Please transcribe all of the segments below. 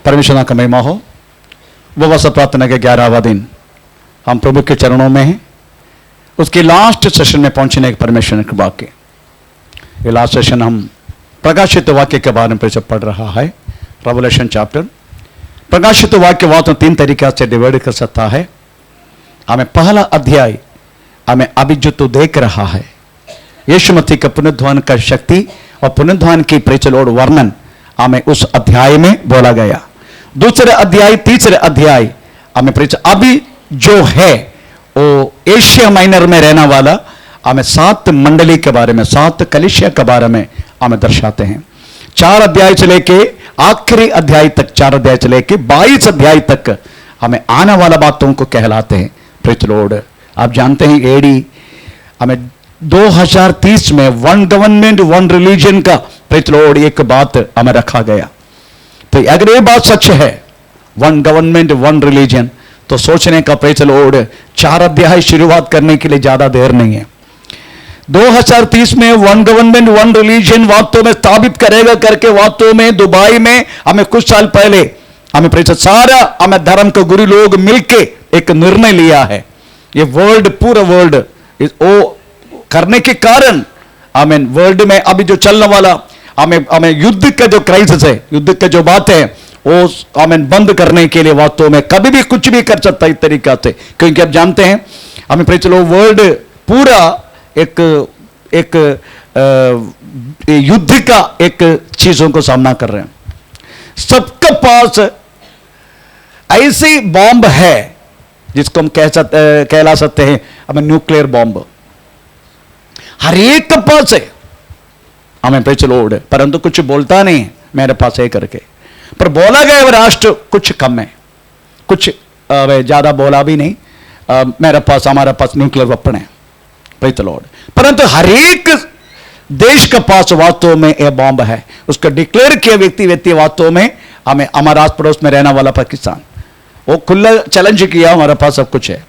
परमेश्वर का महिमा हो। उपवास प्रार्थना के 11वां दिन हम प्रभु के चरणों में हैं। उसके लास्ट सेशन में पहुंचने के परमेश्वर के वाक्य, ये लास्ट सेशन हम प्रकाशित वाक्य के बारे में पढ़ रहा है। रेवलेशन चैप्टर प्रकाशित वाक्य वाक्य 3 तरीके से डिवाइड कर सकता है। हमें पहला अध्याय हमें अभी जो तो देख रहा है यीशु मसीह का पुनरुत्थान का शक्ति और पुनरुत्थान की प्रचलोड़ वर्णन हमें उस अध्याय में बोला गया। दूसरे अध्याय तीसरे अध्याय हमें अभी जो है वो एशिया माइनर में रहने वाला हमें 7 मंडली के बारे में, 7 कलीसिया के बारे में हमें दर्शाते हैं। 4 अध्याय से लेके आखिरी अध्याय तक, 4 अध्याय से लेके 22 अध्याय तक हमें आने वाला बातों को कहलाते हैं। Praise Lord. आप जानते हैं एडी हमें 2030 में 1 गवर्नमेंट 1 रिलीजन का प्रेज लॉर्ड एक बात हमें रखा गया। तो अगर ये बात सच है 1 गवर्नमेंट 1 रिलीजन, तो सोचने का प्रेज लॉर्ड 4 अध्याय शुरुआत करने के लिए ज्यादा देर नहीं है। 2030 में 1 गवर्नमेंट 1 रिलीजन वास्तव में स्थापित करेगा करके वास्तव में दुबई में हमें कुछ साल पहले हमें सारा हमें धर्म के गुरु लोग मिलके एक निर्णय लिया है। ये वर्ल्ड, पूरा वर्ल्ड वो करने के कारण हमें वर्ल्ड में अभी जो चलने वाला हमें युद्ध का जो क्राइसिस है, युद्ध का जो बात है, वो हमें बंद करने के लिए वास्तव में कभी भी कुछ भी कर सकता है इस तरीका से। क्योंकि आप जानते हैं हमें वर्ल्ड पूरा एक युद्ध का एक चीजों को सामना कर रहे हैं। सबके पास ऐसी बॉम्ब है जिसको हम कहला सकते हैं हमें न्यूक्लियर बॉम्ब, हर एक के पास है। हमें लोड है, परंतु कुछ बोलता नहीं है मेरे पास है करके। पर बोला गया राष्ट्र कुछ कम है, कुछ ज्यादा बोला भी नहीं। मेरे पास, हमारे पास न्यूक्लियर वेपन है, प्रेज द लॉर्ड। परंतु हर एक देश के पास वास्तव में यह बॉम्ब है। उसका डिक्लेयर किया व्यक्ति वास्तव में हमें हमारा आस पड़ोस में रहने वाला पाकिस्तान, वो खुला चैलेंज किया हमारे पास सब कुछ है।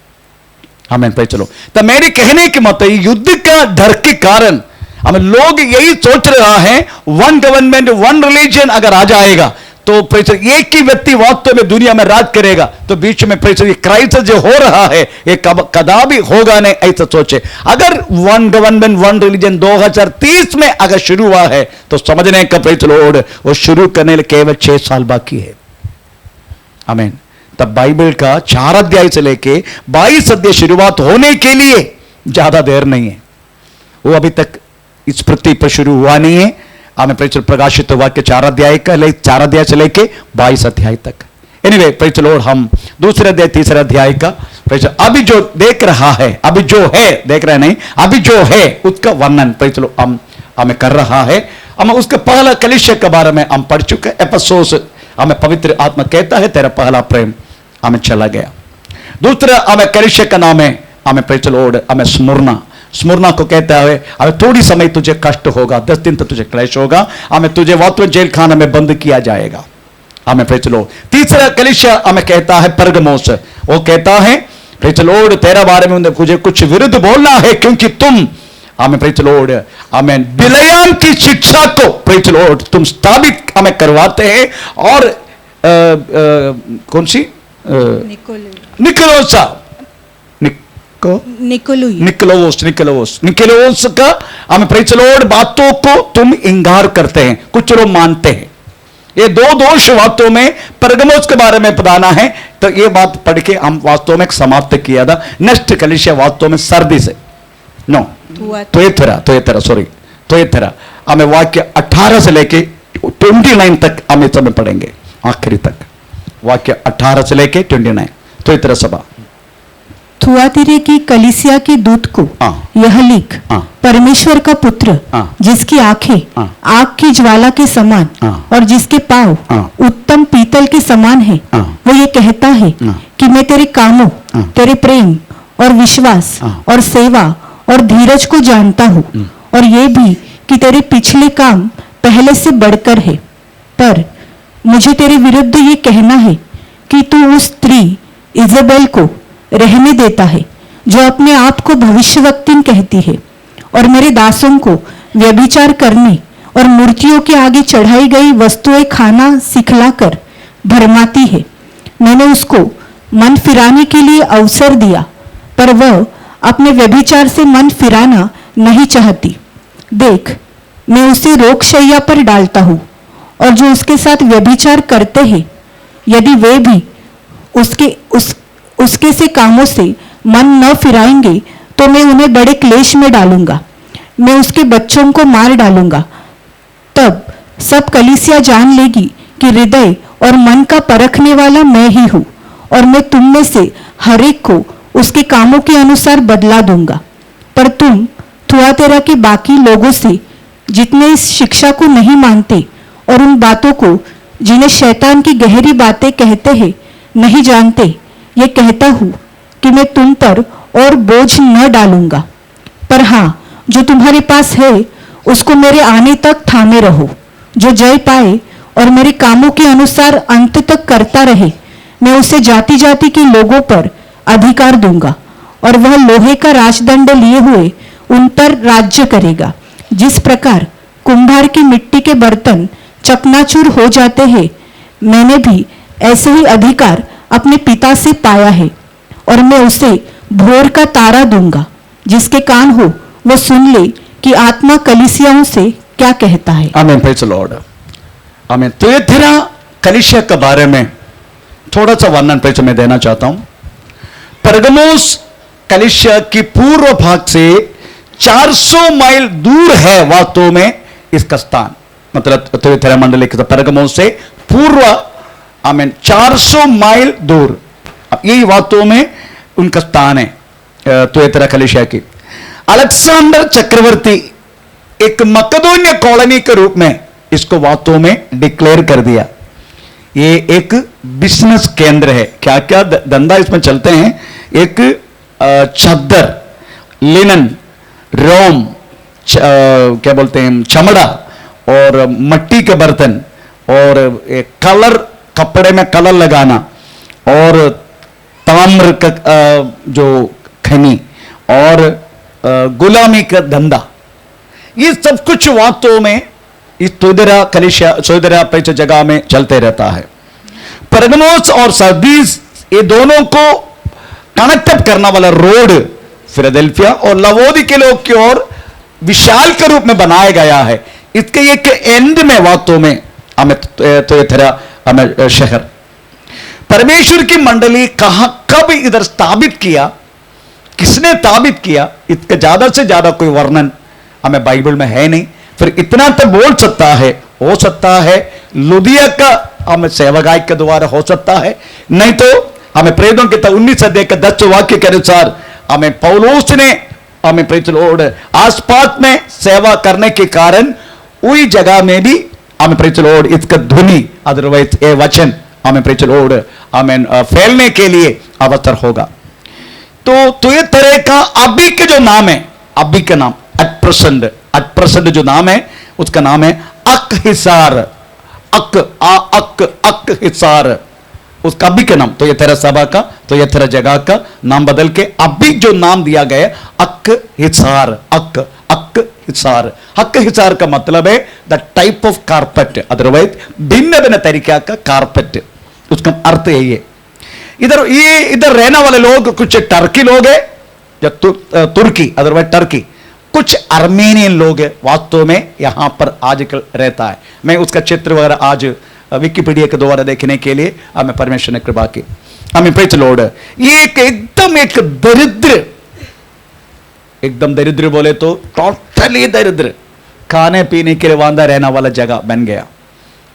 हमें प्रेज द लॉर्ड। तो मेरे कहने के मतलब युद्ध का डर के कारण हमें लोग यही सोच रहा है 1 गवर्नमेंट 1 रिलीजन अगर आ जाएगा तो एक ही व्यक्ति वास्तव में दुनिया में राज करेगा, तो बीच में क्राइसिस जो हो रहा है ये कदापि होगा नहीं, ऐसा सोचे। अगर 1 गवर्नमेंट 1 रिलीजन 2030 में अगर शुरू हुआ है तो समझने का प्रेज लॉर्ड वो शुरू करने लिए केवल 6 साल बाकी है। आमीन। तब बाइबल का 4 अध्याय से लेके 22 अध्याय शुरुआत होने के लिए ज्यादा देर नहीं है। वो अभी तक इस पृथ्वी पर शुरू हुआ नहीं है। हमें प्रकाशित वाक्य 4 अध्याय का 4 अध्याय से लेके 22 अध्याय तक। एनीवे प्रेज लॉर्ड, हम दूसरे अध्याय तीसरे अध्याय का अभी जो देख रहा है, अभी जो है, देख रहे नहीं, अभी जो है उसका वर्णन प्रेज लॉर्ड हम हमें कर रहा है। हम उसका पहला कलीसिया के बारे में हम पढ़ चुके। एफिसुस हमें पवित्र आत्मा कहता है तेरा पहला प्रेम हमें चला गया। दूसरा हमें कलीसिया का नाम है हमें प्रेज लॉर्ड हमें स्मुरना को कहता है हमें थोड़ी समय तुझे कष्ट होगा, 10 दिन तो तुझे क्लेश होगा, हमें तुझे वास्तव जेल खाना में बंद किया जाएगा। हमें प्रेज लॉर्ड। तीसरा कलीसिया हमें कहता है परगमोस, वो कहता है प्रेज लॉर्ड तेरा बारे में मुझे कुछ विरुद्ध बोलना है क्योंकि तुम हमें प्रेज लॉर्ड हमें बिलयाम की शिक्षा को प्रेज लॉर्ड तुम स्थापित हमें करवाते हैं। और कौन सी निकोलोस का हमें प्रेज लॉर्ड बातों को तुम इंकार करते हैं, कुछ लोग मानते हैं। ये 2 दोष वास्तव में परगमोस के बारे में बताना है। तो ये बात पढ़ के हम वास्तव में समाप्त किया था। नेक्स्ट कलीसिया वास्तव में सर्दी से नो तो ये तरह हमें वाक्य 18 से लेके 29 तक हम इस समय पढ़ेंगे, आखिरी तक वाक्य 18 से लेके 29। तो ये तरह सभा थुआतीरे की कलीसिया के दूत को यह लिख, परमेश्वर का पुत्र जिसकी आंखें आग की ज्वाला के समान और जिसके पांव उत्तम पीतल के समान है, वो ये कहता है कि मैं तेरे कामों, तेरे प्रेम और विश्वास और सेवा और धीरज को जानता हूँ, और ये भी कि तेरे पिछले काम पहले से बढ़कर है। पर मुझे तेरे विरुद्ध ये कहना है कि तू उस स्त्री इजेबेल को रहने देता है जो अपने आप को भविष्यवक्तिन कहती है और मेरे दासों को व्यभिचार करने और मूर्तियों के आगे चढ़ाई गई वस्तुएं खाना सिखलाकर भरमाती है। मैंने उसको मन फिराने के लिए अवसर दिया, पर वह अपने व्यभिचार से मन फिराना नहीं चाहती। देख, मैं उसे रोगशैया पर डालता हूँ, और जो उसके साथ व्यभिचार करते हैं, यदि वे भी उसके से कामों से मन न फिराएंगे, तो मैं उन्हें बड़े क्लेश में डालूंगा। मैं उसके बच्चों को मार डालूंगा। तब सब कलीसिया जान लेगी कि हृदय और मन का परखने वाला मैं ही हूँ, और मैं तुम में से हर एक को उसके कामों के अनुसार बदला दूंगा। पर तुम थुआतीरा के बाकी लोगों से जितने इस शिक्षा को नहीं मानते और उन बातों को जिन्हें शैतान की गहरी बातें कहते हैं नहीं जानते, ये कहता हूँ कि मैं तुम पर और बोझ न डालूंगा। पर हाँ, जो तुम्हारे पास है उसको मेरे आने तक थामे रहो। जो जय पाए और मेरे कामों के अनुसार अंत तक करता रहे, मैं उसे जाति जाति के लोगों पर अधिकार दूंगा, और वह लोहे का राजदंड लिए हुए उन पर राज्य करेगा। जिस प्रकार कुंभार की मिट्टी के बर्तन चकनाचूर हो जाते हैं, मैंने भी ऐसे ही अधिकार अपने पिता से पाया है, और मैं उसे भोर का तारा दूंगा। जिसके कान हो वो सुन ले कि आत्मा कलीसियाओं से क्या कहता है। आमीन, प्रेज द लॉर्ड। आमीन। थुआतीरा कलीसिया के बारे में थोड़ा सा वर्णन पेश मैं देना चाहता हूं। परगमुस कलीसिया की पूर्व भाग से 400 माइल दूर है वास्तव में इसका स्थान। मतलब थुआतीरा मंडली के परगमुस से पूर्व 400 माइल दूर, यही वास्तव में उनका स्थान है थुआतीरा कलीसिया की। अलेक्जेंडर चक्रवर्ती एक मकदोनिया कॉलोनी के रूप में इसको वास्तव में डिक्लेयर कर दिया। ये एक बिजनेस केंद्र है। क्या क्या धंधा इसमें चलते हैं? एक चादर, लिनन, रोम, क्या बोलते हैं, चमड़ा और मट्टी के बर्तन, और कलर, कपड़े में कलर लगाना, और ताम्र का जो खनी, और गुलामी का धंधा, ये सब कुछ वास्तव में इस थुआतीरा कलीसिया, थुआतीरा जगह में चलते रहता है। परगमुस और सरदीस, ये दोनों को कनेक्ट अप करने वाला रोड फिलाडेल्फिया और लवोदिकीया की ओर विशाल के रूप में बनाया गया है। इसके एक एंड में वास्तव में थुआतीरा शहर, परमेश्वर की मंडली कहां कब इधर स्थापित किया, किसने स्थापित किया, इसका ज्यादा से ज्यादा कोई वर्णन हमें बाइबल में है नहीं। फिर इतना तो बोल सकता है, हो सकता है लुदिया का हमें सेवगाय के द्वारा हो सकता है, नहीं तो हमें प्रेरितों के 19 अध्याय के 10 वाक्य के अनुसार हमें पौलुस ने हमें प्रेरित लोड आसपास में सेवा करने के कारण वही जगह में भी हमें प्रेरित लोड इसका ध्वनि, अदरवाइज ये वचन हमें प्रेरित लोड हमें फैलने के लिए अवसर होगा। तो ये तरह का अभी के जो नाम है, अभी का नाम एट प्रेजेंट जो नाम है उसका नाम है अकहिसार। अकहिसार उसका अभी का नाम, तो ये तेरा सभा का, तो ये तेरा जगह का नाम बदल के अभी जो नाम दिया गया अकहिसार। अकहिसार, अकहिसार का मतलब है the type of carpet, otherwise भिन्न भिन्न तरीका का कारपेट, उसका अर्थ है ये। इधर रहने वाले लोग कुछ टर्की लोग है या तुर्की, अदरवाइज टर्की, कुछ अर्मेनियन लोग है वास्तव में यहां पर आजकल रहता है। मैं उसका चित्र वगैरह आज विकिपीडिया के द्वारा देखने के लिए हमें परमेश्वर ने कृपा की। हमें प्रेज लॉर्ड। ये एक दरिद्र बोले तो टोटली दरिद्र, खाने पीने के लिए वांदा रहने वाला जगह बन गया।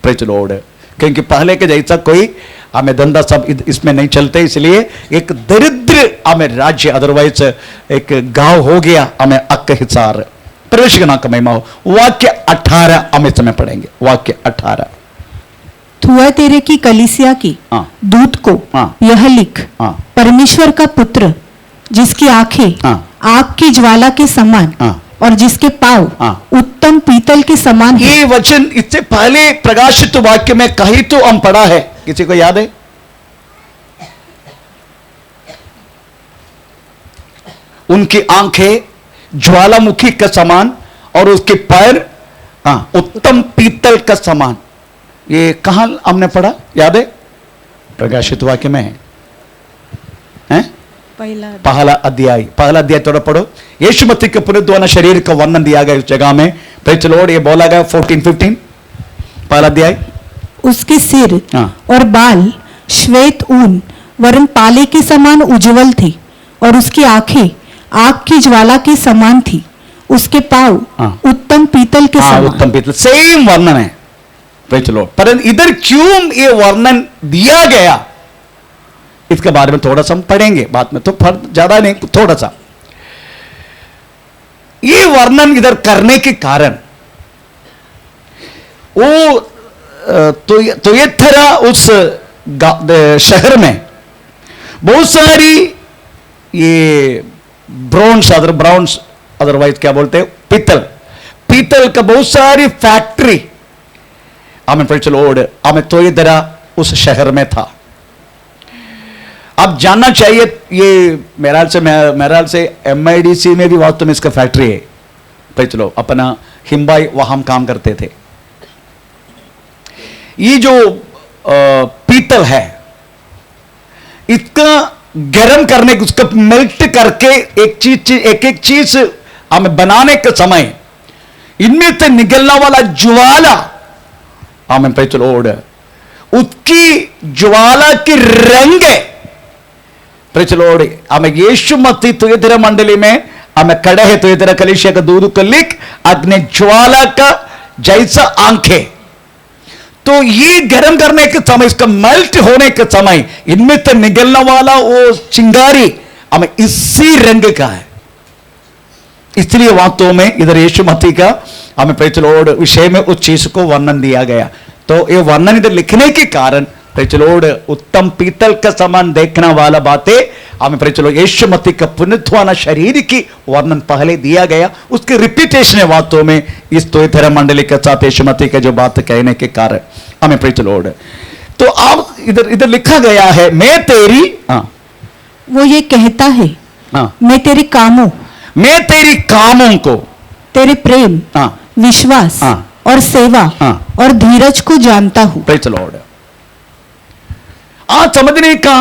Praise Lord. क्योंकि पहले के जैसा कोई हमें धंधा सब इसमें नहीं चलते, इसलिए एक दरिद्र हमें राज्य, अदरवाइज एक गांव हो गया हमें अकहिसार। परमेश्वर का नाम का महिमा हो। वाक्य 18 हम इस समय पढ़ेंगे। वाक्य 18। थुआतीरा की कलीसिया की दूत को यह लिख, परमेश्वर का पुत्र जिसकी आंखें आग की ज्वाला के समान और जिसके पांव उत्तम पीतल के समान है। ये वचन इससे पहले प्रकाशित वाक्य में कहीं तो हम पढ़ा है, किसी को याद है? उनकी आंखें ज्वालामुखी का समान और उसके पैर उत्तम पीतल का समान। ये कहां हमने पढ़ा, याद है? प्रकाशित वाक्य में है हैं? पहला पहला अध्याय थोड़ा पढ़ो। यीशु मसीह के पुनरुत्थान शरीर का वर्णन दिया गया उस जगह में। प्रेज़ द लॉर्ड, ये बोला गया 14-15 पहला अध्याय। उसके सिर हाँ। और बाल श्वेत ऊन वरन पाले के समान उज्जवल थे और उसकी आंखें आग की ज्वाला के समान थी। उसके पांव हाँ। उत्तम पीतल के समान। उत्तम पीतल, सेम वर्णन है। Praise the Lord. पर इधर क्यों ये वर्णन दिया गया, इसके बारे में थोड़ा सा हम पढ़ेंगे बाद में, तो ज्यादा नहीं, थोड़ा सा। ये वर्णन इधर करने के कारण वो तो ये तरह उस शहर में बहुत सारी ये ब्राउन्स अदरवाइज क्या बोलते हैं, पीतल का बहुत सारी फैक्ट्री हमें प्रेज़ द लॉर्ड हमें तो ये तरह उस शहर में था। आप जानना चाहिए, ये मेरा से MIDC में भी वास्तव में इसका फैक्ट्री है। प्रेज़ द लॉर्ड, अपना हिम्बाई वहां हम काम करते थे। ये जो पीतल है, इसका गर्म करने, उसका मेल्ट करके एक चीज हमें बनाने के समय इनमें से निकलने वाला ज्वाला, हमें प्रेज़ द लॉर्ड, उसकी ज्वाला की रंग, प्रेज़ द लॉर्ड, हमें यीशु मसीह तुयथेरा मंडली में हमें खड़े है, तुयथेरा कलीसिया का दूध को लिख अग्नि ज्वाला का जैसा आंखें। तो ये गर्म करने के समय, इसका मेल्ट होने के समय इनमें से निकलने वाला वो चिंगारी हमें इसी रंग का है। इसलिए वास्तव में इधर यीशु मसीह का हमें प्रेज़ द लॉर्ड विषय में उस चीज को वर्णन दिया गया। तो ये वर्णन इधर लिखने के कारण प्रेज़ द लॉर्ड उत्तम पीतल का समान देखने वाला बातें हमें प्रेज़ द लॉर्ड यीशु मसीह का पुनरुत्थान शरीर की वर्णन पहले दिया गया, उसके रिपीटेशन है वास्तव में इस तुयथेरा मंडली के साथ यीशु मसीह के जो बात कहने के कारण हमें प्रेज़ द लॉर्ड। तो आप इधर लिखा गया है, मैं तेरी, वो ये कहता है, मैं तेरे कामों को, तेरे प्रेम, विश्वास और सेवा और धीरज को जानता हूं। Praise the Lord. आज समझने का,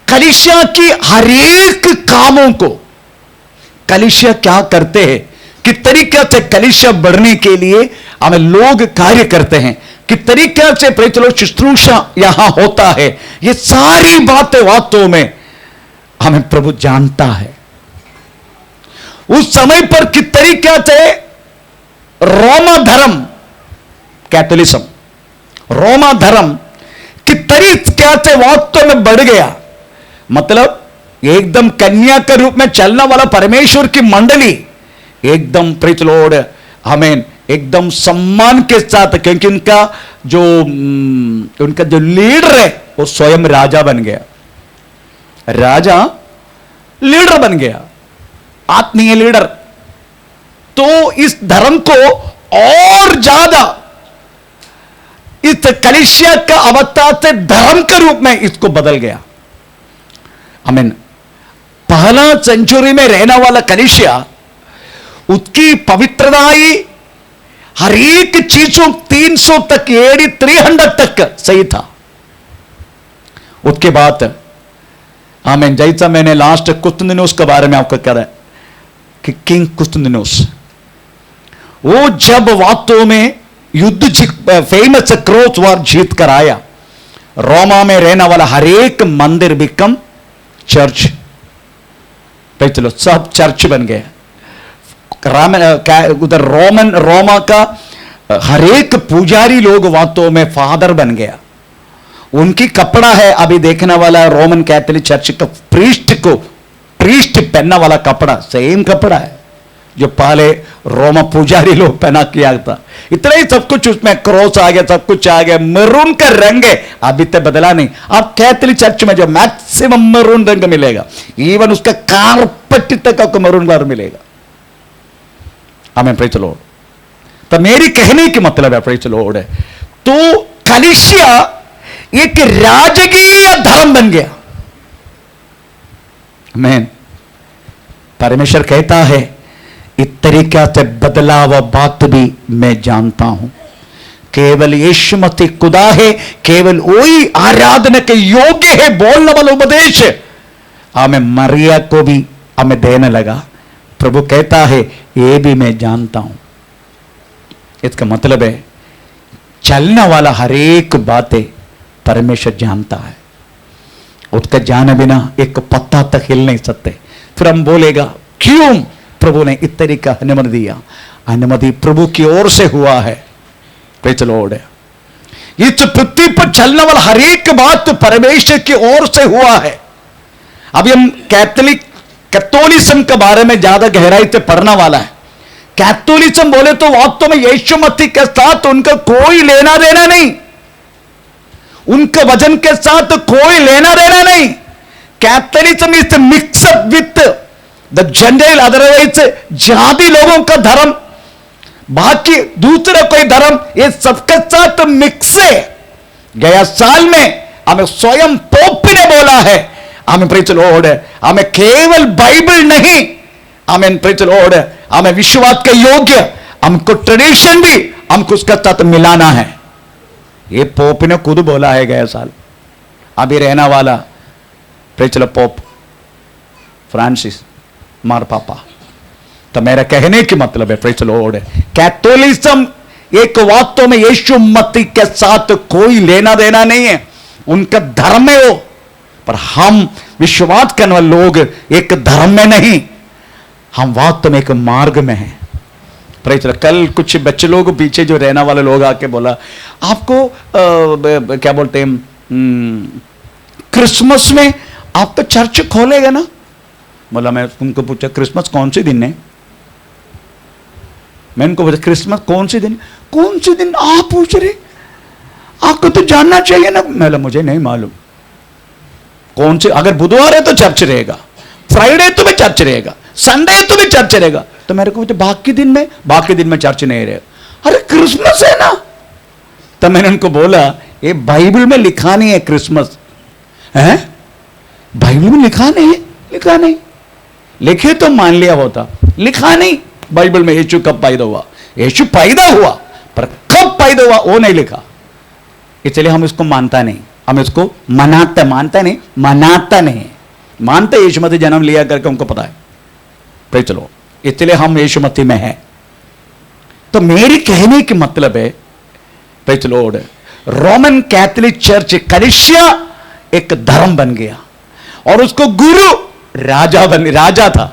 कलीसिया की हर एक कामों को कलीसिया क्या करते हैं, किस तरीके से कलीसिया बढ़ने के लिए हमें लोग कार्य करते हैं, किस तरीके से प्रेज़ द लॉर्ड शुश्रूषा यहां होता है, ये सारी बातें वास्तव में हमें प्रभु जानता है। उस समय पर किस तरीके से रोमा धर्म, कैथोलिज्म, रोमा धर्म किस तरीके से वास्तव में बढ़ गया, मतलब एकदम कन्या के रूप में चलने वाला परमेश्वर की मंडली एकदम प्रेज़ द लॉर्ड हमें एकदम सम्मान के साथ, क्योंकि उनका जो लीडर है वो स्वयं राजा बन गया, राजा लीडर बन गया, आत्मीय लीडर। तो इस धर्म को और ज्यादा इस कलीसिया का अवतार से धर्म के रूप में इसको बदल गया। आमीन। पहला सेंचुरी में रहने वाला कलीसिया, उसकी पवित्रताई हर एक चीजों 300 तक, 300 तक सही था। उसके बाद आमीन, जैसा मैंने लास्ट कुस्तुदिनोस के बारे में आपको कह रहा है कि किंग कुस्तुदिनोस, वो जब वास्तव में युद्ध फेमस क्रॉस वॉर जीत कर आया, रोमा में रहने वाला हर एक मंदिर बिकम चर्च, चलो सब चर्च बन गए। उधर रोमा का हर एक पुजारी लोग वास्तव में फादर बन गया। उनकी कपड़ा है अभी देखने वाला रोमन कैथोलिक चर्च का प्रीस्ट पहनने वाला कपड़ा सेम कपड़ा है जो पहले रोमा पुजारी लोग पहना किया था। इतना ही सब कुछ उसमें क्रॉस आ गया, सब कुछ आ गया। मरून का रंग है अभी तक बदला नहीं। आप कैथोलिक चर्च में जो मैक्सिमम मरून रंग मिलेगा, इवन उसका कारपेट तक आपको मरून कलर मिलेगा। आमीन, प्रेज़ द लॉर्ड। तो मेरी कहने की मतलब है प्रेज़ द लॉर्ड, तो कलीसिया एक राजकीय धर्म बन गया। आमीन। परमेश्वर कहता है इस तरीके से बदलाव बात भी मैं जानता हूं केवल यीशु मसीह खुदा है, केवल वही आराधना के योग्य है बोलने वाला उपदेश हमें मरिया को भी हमें देने लगा। प्रभु कहता है ये भी मैं जानता हूं। इसका मतलब है चलने वाला हर एक बातें परमेश्वर जानता है, उसका जाने बिना एक पत्ता तक हिल नहीं सकते। फिर हम बोलेगा क्यों प्रभु ने इस तरीका अनुमति दिया? अनुमति प्रभु की ओर से हुआ है। Praise the Lord. इस पृथ्वी पर चलने वाला हर एक बात तो परमेश्वर की ओर से हुआ है। अभी हम कैथोलिज्म के बारे में ज्यादा गहराई से पढ़ने वाला है। कैथोलिज्म बोले तो वास्तव में यीशु मसीह के साथ उनका कोई लेना देना नहीं, उनके वजन के साथ कोई लेना देना नहीं। Catholicism is mix up with the gentile, otherwise जाति लोगों का धर्म, बाकी दूसरा कोई धर्म, ये सबके साथ मिक्स है। गया साल में हमें स्वयं पोप ने बोला है, हमें प्रेज़ द लॉर्ड, हमें केवल बाइबल नहीं, हमें प्रेज़ द लॉर्ड, हमें विश्वास के योग्य, हमको ट्रेडिशन भी हमको उसके साथ मिलाना है। ये पोप ने खुद बोला है गया साल। अभी रहना वाला praise the Lord Pope Francis मारपापा। तो मेरा कहने की मतलब है प्रेज़ द लॉर्ड, कैथोलिज्म एक वास्तव में यीशु मसीह के साथ कोई लेना देना नहीं है, उनका धर्म है वो। पर हम विश्वास करने वाले लोग एक धर्म में नहीं, हम वास्तव में एक मार्ग में हैं। Praise the Lord. कल कुछ बच्चे लोग पीछे जो रहने वाले लोग आके बोला आपको क्या बोलते हैं क्रिसमस में आप तो चर्च खोलेगा ना? बोला मैं उनको पूछा क्रिसमस कौन से दिन है? मैं उनको पूछा क्रिसमस कौन से दिन? कौन से दिन आप पूछ रहे? आपको तो जानना चाहिए ना। मैं बोला मुझे नहीं मालूम कौन से। अगर बुधवार है तो चर्च रहेगा, फ्राइडे तो भी चर्च रहेगा, संडे तो भी चर्च रहेगा। तो मेरे को बाकी दिन में चर्च नहीं रहेगा। अरे क्रिसमस है ना। तो मैंने उनको बोला ये बाइबल में लिखा नहीं है क्रिसमस है, बाइबल में लिखा नहीं है। लिखा नहीं, लिखे तो मान लिया होता, लिखा नहीं बाइबल में यीशु कब पैदा हुआ। यीशु पैदा हुआ पर कब पैदा हुआ वो नहीं लिखा, इसलिए हम इसको मानता नहीं, हम इसको मनाता नहीं। मानते यीशु मसीह जन्म लिया करके हमको पता है, प्रेज़ द लॉर्ड, इसलिए हम यीशु मसीह में हैं। तो मेरी कहने की मतलब है praise the Lord, Roman Catholic church कलीसिया एक धर्म बन गया और उसको गुरु राजा था।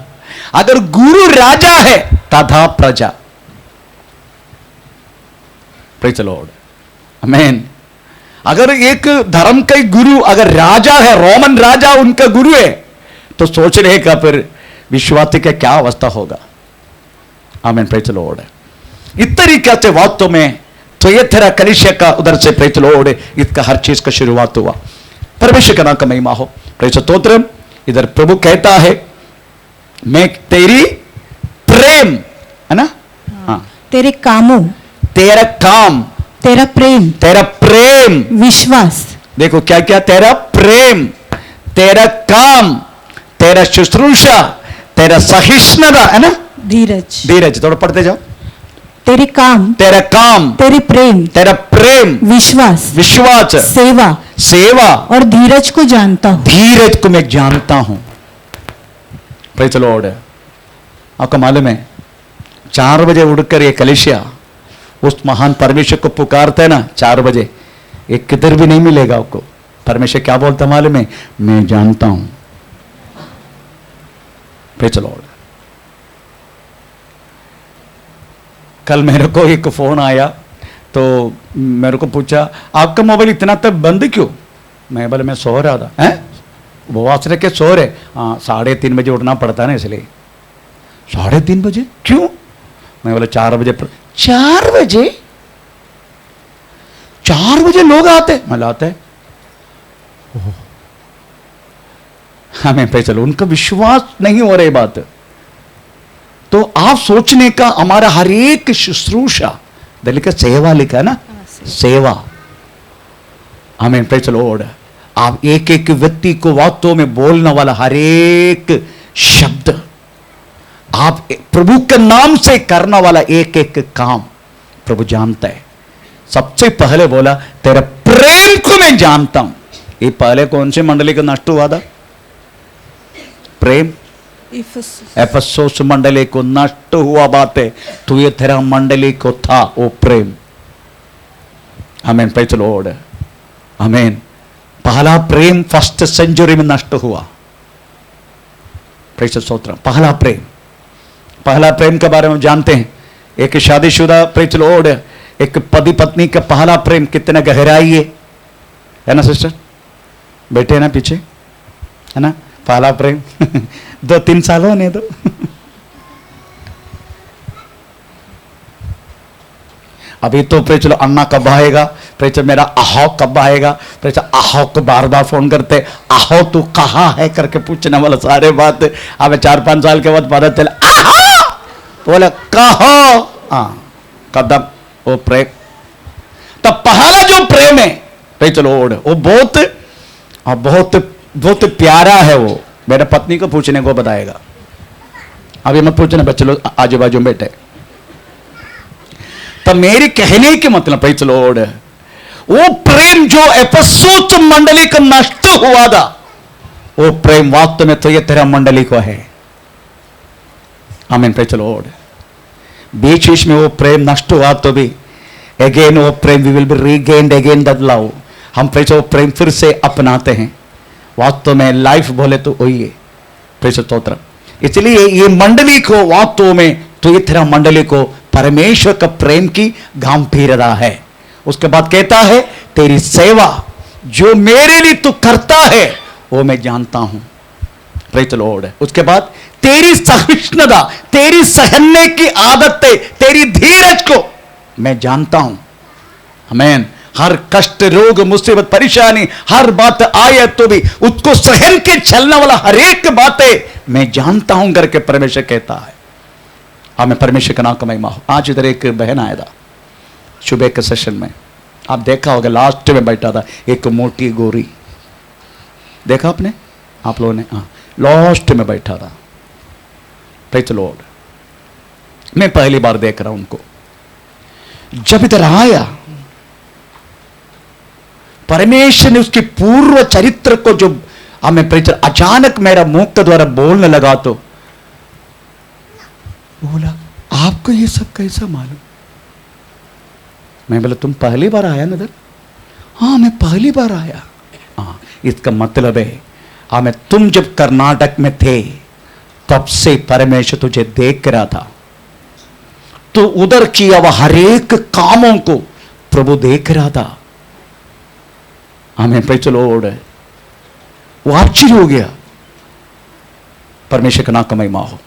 अगर गुरु राजा है तथा प्रजा, प्रेज़ द लॉर्ड, आमीन। अगर एक धर्म का गुरु अगर राजा है, रोमन राजा उनका गुरु है, तो सोच रहे का फिर विश्वासी का क्या अवस्था होगा। आमीन, प्रेज़ द लॉर्ड। इस तरीके से वास्तव में तो ये तेरा कलीसिया का उधर से प्रेज़ द लॉर्ड इसका हर चीज का शुरुआत हुआ। परमेश्वर का नाम का महिमा हो, प्रेज़ स्तोत्रम। इधर प्रभु कहता है मैं तेरी प्रेम है ना, हाँ, तेरे कामों, तेरा काम, तेरा प्रेम, विश्वास, देखो क्या क्या, तेरा प्रेम, तेरा काम, तेरा शुश्रूषा, तेरा सहिष्णुता है ना, धीरज थोड़ा पढ़ते जाओ। तेरे काम, तेरे प्रेम, विश्वास, सेवा और धीरज को जानता हूं। धीरज को मैं जानता हूं। Praise the Lord. आपका मालूम है 4 बजे उठकर ये कलीसिया उस महान परमेश्वर को पुकारते हैं ना 4 बजे, एक किधर भी नहीं मिलेगा आपको। परमेश्वर क्या बोलता मालूम है, मैं जानता हूं। Praise the Lord. कल मेरे को एक फोन आया तो मेरे को पूछा आपका मोबाइल इतना तक बंद क्यों? मैं बोला मैं सो रहा था। हैं वो आश्रय के सो रहे? हाँ 3:30 बजे उठना पड़ता है ना इसलिए। 3:30 बजे क्यों? मैं बोला 4 बजे। 4 बजे? 4 बजे लोग आते? मैं लाते हमें पे चलो, उनका विश्वास नहीं हो रही बात। तो आप सोचने का हमारा हर एक शुश्रूषा लिखा, सेवा लिखा है ना, सेवा। हमें प्रेज़ द लॉर्ड। आप एक एक व्यक्ति को वास्तव में बोलने वाला हर एक शब्द, आप प्रभु के नाम से करने वाला एक एक काम प्रभु जानता है। सबसे पहले बोला तेरे प्रेम को मैं जानता हूं। ये पहले कौन सी मंडली को नष्ट हुआ था? प्रेम। एफेसुस मंडली को नष्ट हुआ बात है, तो ये तेरा मंडली को था वो प्रेम। आमीन, प्रेज़ द लॉर्ड, आमीन। पहला प्रेम फर्स्ट सेंचुरी में नष्ट हुआ। प्रेज़ द स्तोत्र। पहला प्रेम के बारे में जानते हैं। एक शादीशुदा, प्रेज़ द लॉर्ड, एक पति पत्नी का पहला प्रेम कितना गहराई है ना सिस्टर? बैठे ना पीछे, है ना? पहला प्रेम 2-3 साल होने दो। अभी तो प्रेज़ लो अन्ना कब आएगा, प्रेज़ मेरा आहो कब आएगा, प्रेज़ आहो को बार बार फोन करते, आहो तू कहाँ है करके पूछने वाला सारे बात। अब 4-5 साल के बाद पता चला आहो, बोले कहो, हाँ कदम वो प्रेम। तब पहला जो प्रेम है प्रेज़ लॉर्ड, वो बहुत बहुत बहुत प्यारा है। वो मेरे पत्नी को पूछने को बताएगा, अभी मत पूछना, बच्चे लोग आजू बाजू में बैठे। तो मेरी कहने के मतलब प्रेज़ लॉर्ड, वो प्रेम जो एफेसुस मंडली का नष्ट हुआ था, वो प्रेम वास्तव में तो ये तेरा मंडली को है। आमीन, प्रेज़ लॉर्ड। बीच बीच में वो प्रेम नष्ट हुआ तो भी अगेन वो प्रेम we will be regained again that love. हम प्रेज़ वो प्रेम फिर से अपनाते हैं। वास्तव में लाइफ बोले तो वही है, प्रेज़ स्तोत्र। इसलिए ये मंडली को वास्तव में तो ये तेरा मंडली को परमेश्वर का प्रेम की गंभीरता है। उसके बाद कहता है तेरी सेवा जो मेरे लिए तू करता है वो मैं जानता हूं, प्रेज़ लॉर्ड। उसके बाद तेरी सहिष्णुता, तेरी सहने की आदतें, तेरी धीरज को मैं जानता हूं। आमीन। हर कष्ट, रोग, मुसीबत, परेशानी, हर बात आए तो भी उसको सहन के चलने वाला हर एक बातें मैं जानता हूं करके परमेश्वर कहता है। हमें परमेश्वर का नाम का महिमा हो। आज इधर एक बहन आया था सुबह के सेशन में, आप देखा होगा, लास्ट में बैठा था एक मोटी गोरी, देखा आपने, आप लोगों ने? हाँ, लास्ट में बैठा था। Praise the Lord. मैं पहली बार देख रहा हूं उनको। जब इधर आया, परमेश्वर ने उसके पूर्व चरित्र को जो हमें प्रेज़ अचानक मेरा मुख के द्वारा बोलने लगा, तो बोला आपको ये सब कैसा मालूम? मैं बोला तुम पहली बार आया ना इधर? हाँ मैं पहली बार आया। हाँ, इसका मतलब है हमें तुम जब कर्नाटक में थे तब से परमेश्वर तुझे देख रहा था, तो उधर किया हुआ हर एक कामों को प्रभु देख रहा था। हमें प्रेज़ द लॉर्ड, वो आश्चर्य हो गया। परमेश्वर का नाम का महिमा हो।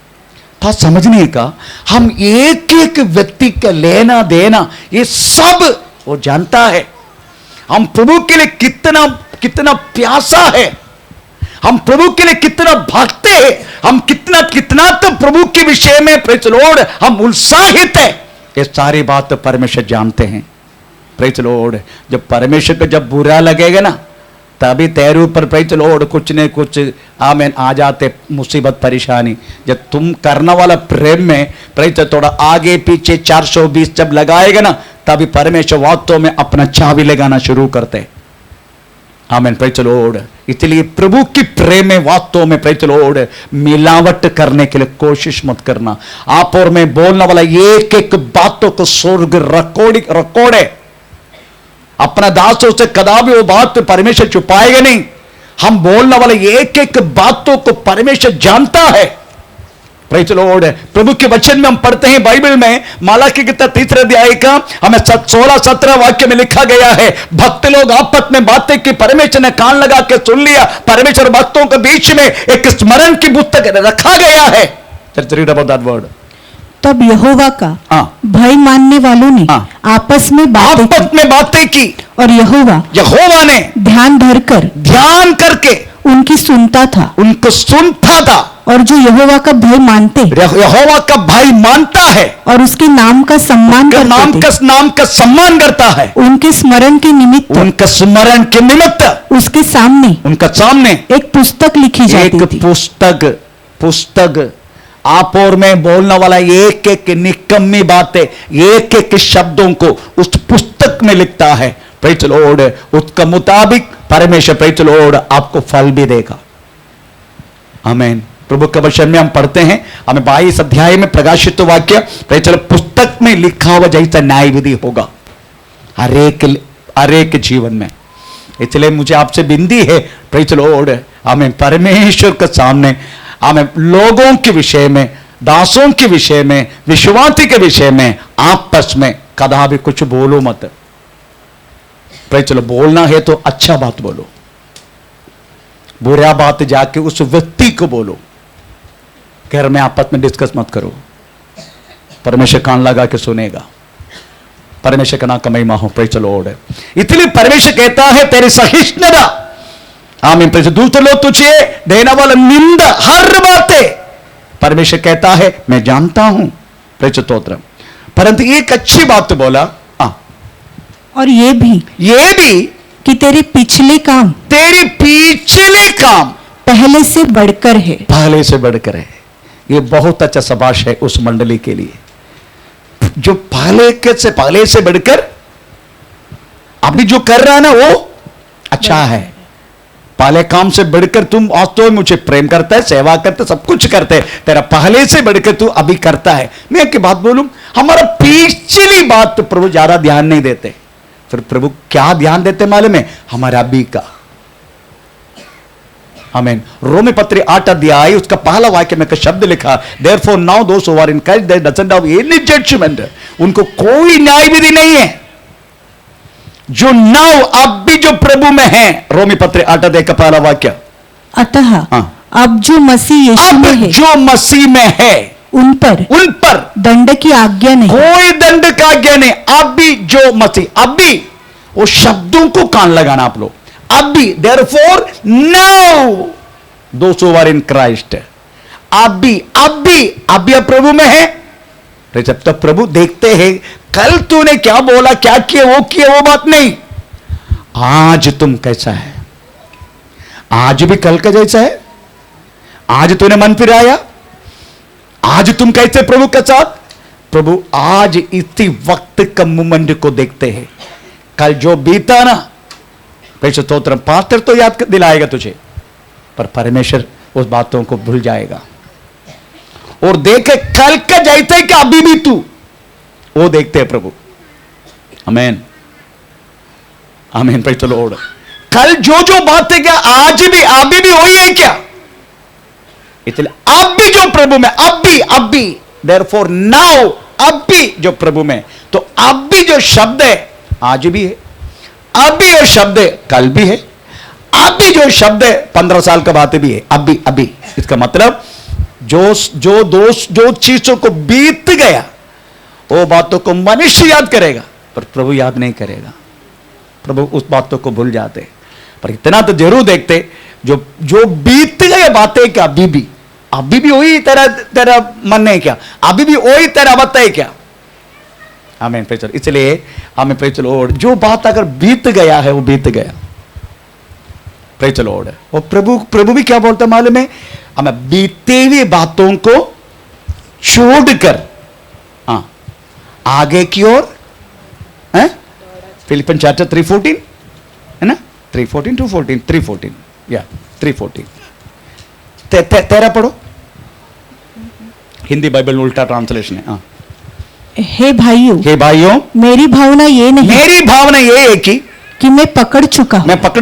था समझने का, हम एक एक व्यक्ति का लेना देना ये सब वो जानता है। हम प्रभु के लिए कितना कितना प्यासा है, हम प्रभु के लिए कितना भागते हैं, हम कितना कितना तो प्रभु के विषय में प्रेज़ लॉर्ड हम उत्साहित है। ये सारी बात तो परमेश्वर जानते हैं। Praise Lord. जब परमेश्वर को जब बुरा लगेगा ना, तभी तेरे ऊपर प्रेज़ लॉर्ड कुछ न कुछ आमीन आ जाते, मुसीबत परेशानी। जब तुम करने वाला प्रेम में प्रेज़ थोड़ा आगे पीछे 420 जब लगाएगा ना, तभी परमेश्वर वास्तव में अपना चाबी लगाना शुरू करते। आमीन, प्रेज़ लॉर्ड। इसलिए प्रभु की प्रेम में वास्तव में प्रेज़ लॉर्ड मिलावट करने के लिए कोशिश मत करना। आप और मैं बोलने वाला एक एक बातों को स्वर्ग रिकॉर्ड है। अपना दासों से कदापि वो बात परमेश्वर छुपाएगा नहीं। हम बोलने वाले एक एक बातों को परमेश्वर जानता है। Praise Lord. प्रभु के वचन में हम पढ़ते हैं बाइबल में, मालाकी की 3 अध्याय का हमें 16-17 वाक्य में लिखा गया है, भक्त लोग आपस में बातें की, परमेश्वर ने कान लगा के सुन लिया। परमेश्वर भक्तों के बीच में एक स्मरण की पुस्तक रखा गया है। Read about that word. तब यहोवा का भय मानने वालों ने आपस में बातें की और यहोवा ने ध्यान करके उनकी सुनता था, उनको सुनता था। और जो यहोवा का भय मानता है और उसके नाम का सम्मान सम्मान करता है, उनके स्मरण के निमित्त उसके सामने उनका सामने एक पुस्तक लिखी जाती थी। पुस्तक आप और मैं बोलने वाला एक एक निकम्मी बातें, एक एक शब्दों को उस पुस्तक में लिखता है। प्रेज़ द लॉर्ड, उसका मुताबिक परमेश्वर प्रेज़ द लॉर्ड आपको फल भी देगा। आमीन। प्रभु के वचन में हम पढ़ते हैं, हमें 22 अध्याय में प्रकाशित वाक्य प्रेज़ द लॉर्ड पुस्तक में लिखा हुआ जैसा न्याय विधि होगा हर एक जीवन में। इसलिए मुझे आपसे विनती है प्रेज़ द लॉर्ड, हमें परमेश्वर के सामने हमें लोगों के विषय में, दासों के विषय में, विश्वासी के विषय में आपस में कदा भी कुछ बोलो मत। प्रेज़ द लॉर्ड, बोलना है तो अच्छा बात बोलो, बुरा बात जाके उस व्यक्ति को बोलो, घर में आपस में डिस्कस मत करो। परमेश्वर कान लगा के सुनेगा। परमेश्वर का नाम का महिमा हो। Praise the Lord. इसलिए परमेश्वर कहता है तेरी सहिष्णुता, आमीन। प्रेज़। दूसरे लोग तुझे देने वाला निंदा हर बातें परमेश्वर कहता है मैं जानता हूं। प्रेज़ स्तोत्र। परंतु एक अच्छी बात तो बोला, और ये भी कि तेरे पिछले काम पहले से बढ़कर है। पहले से बढ़कर है। ये बहुत अच्छा शाबाश है उस मंडली के लिए जो पहले से बढ़कर अभी जो कर रहा है ना वो अच्छा है। पहले काम से बढ़कर तुम आज तो मुझे प्रेम करता है, सेवा करता है, सब कुछ करते है, तेरा पहले से बढ़कर तू अभी करता है। मैं एक बात बोलूं, हमारा पिछली बात तो प्रभु ज्यादा ध्यान नहीं देते। फिर प्रभु क्या ध्यान देते मालूम है? हमारा अभी का। आमीन। रोमी पत्री 8 अध्याय उसका पहला वाक्य में का शब्द लिखा, therefore now those who are in Christ they doesn't have any judgment। उनको कोई न्याय विधि नहीं है जो नाउ अब भी जो प्रभु में है। रोमी पत्री 8 अध्याय का पहला वाक्य। अतः अब जो मसीह यीशु में है, जो मसीह में है उन पर दंड की आज्ञा नहीं, कोई दंड का आज्ञा नहीं। अभी जो मसीह, अभी वो शब्दों को कान लगाना आप लोग, अभी therefore now those who are in Christ, अभी प्रभु में है। जब तक प्रभु देखते हैं कल तूने क्या बोला, क्या किया, वो बात नहीं, आज तुम कैसा है, आज भी कल का जैसा है। आज तूने मन फिराया, आज तुम कैसे प्रभु के साथ। प्रभु आज इसी वक्त का मोमेंट को देखते हैं। कल जो बीता ना, प्रेज़ स्तोत्र, पास्टर तो याद दिलाएगा तुझे, पर परमेश्वर उस बातों को भूल जाएगा और देखे कल का जैसे कि अभी भी तू, वो देखते हैं प्रभु। आमीन, आमीन। Praise the Lord. कल जो बातें क्या आज भी अभी भी वही है क्या? इसलिए अभी जो प्रभु में, अभी therefore now, अभी जो प्रभु में, तो अभी जो शब्द है आज भी है, अभी जो शब्द है कल भी है, अभी जो शब्द है 15 साल का बात भी है, अभी। इसका मतलब जो चीजों को बीत गया वो बातों को मनुष्य याद करेगा पर प्रभु याद नहीं करेगा। प्रभु उस बातों को भूल जाते। पर इतना तो जरूर देखते, जो बीत गए बातें क्या अभी भी वही तेरा मन है क्या, अभी भी वही तेरा बात है क्या। आमीन। Praise the Lord. इसलिए हमें प्रेज़ द लॉर्ड, जो बात अगर बीत गया है वो बीत गया। Praise the Lord. और प्रभु भी क्या बोलता मालूम है? हमें बीते हुए बातों को छोड़कर आगे की ओर, फिलिपियन चैप्टर 3:14 है ना, 3:14 to 14, 3:14 या 3:14। तेरा पढ़ो, हिंदी बाइबल उल्टा ट्रांसलेशन है। हे भाइयों, मेरी भावना ये है कि मैं पकड़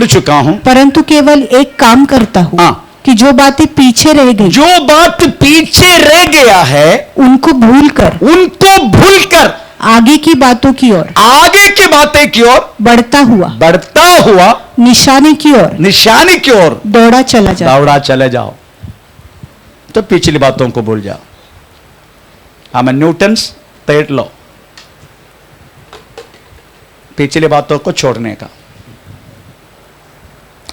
चुका हूं, परंतु केवल एक काम करता हूं कि जो बातें पीछे रह गई, जो बात पीछे रह गया है उनको भूलकर आगे की बातों की ओर बढ़ता हुआ निशानी की ओर दौड़ा चला जाओ। तो पिछली बातों को भूल जाओ। हमें न्यूटन्स थर्ड लॉ, पिछली बातों को छोड़ने का,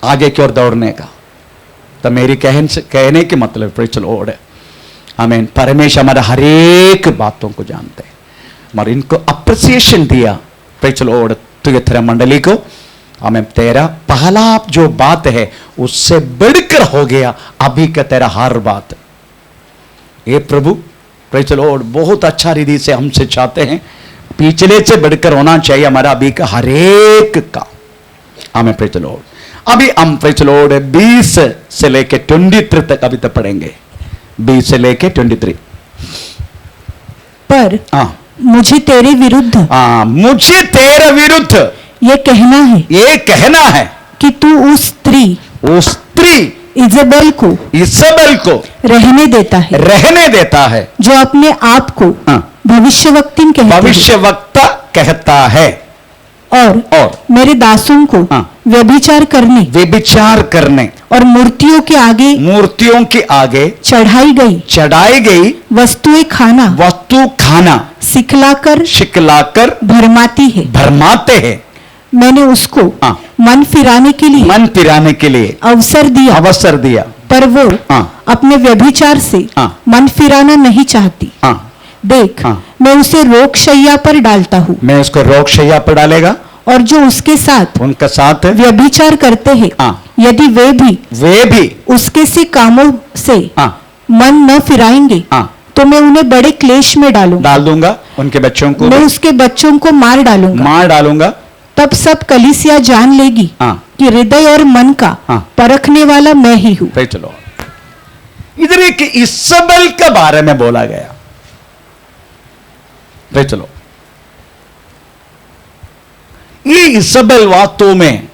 आगे की ओर दौड़ने का। तो मेरी कहने के मतलब प्रेज़ द लॉर्ड, आमीन। परमेश्वर हमारा हर एक बातों को जानते हैं, मगर इनको अप्रिसिएशन दिया। Praise the Lord. तो ये तेरा मंडली को, हमें तेरा पहला जो बात है उससे बढ़कर हो गया अभी का तेरा हर बात। ये प्रभु प्रेज़ द लॉर्ड बहुत अच्छा रीति से हमसे चाहते हैं, पिछले से बढ़कर होना चाहिए हमारा अभी का हर एक का। हमें प्रेज़ द लॉर्ड अभी हम प्रेज़ द लॉर्ड 20 से लेके 23 तक अभी तक पढ़ेंगे, 20 से लेके 23। पर मुझे तेरे विरुद्ध मुझे तेरे विरुद्ध ये कहना है कि तू उस स्त्री इजेबेल को रहने देता है जो अपने आप को भविष्यवक्ता कहता है और मेरे दासों को व्यभिचार करने और मूर्तियों के आगे चढ़ाई गई वस्तु खाना सिखलाकर भरमाते हैं। मैंने उसको मन फिराने के लिए अवसर दिया पर वो अपने व्यभिचार से मन फिराना नहीं चाहती। देख मैं उसे रोगशैया पर डालता हूँ, मैं उसको रोगशैया पर डालेगा, और जो उसके साथ व्यभिचार करते हैं यदि वे भी उसके से कामों से मन न फिराएंगे तो मैं उन्हें बड़े क्लेश में डाल दूंगा, उनके बच्चों को, मैं उसके बच्चों को मार डालूंगा। तब सब कलीसिया जान लेगी कि हृदय और मन का परखने वाला मैं ही हूं। चलो इधर एक इजबेल के बारे में बोला गया। चलो ये इजबेल वास्तव में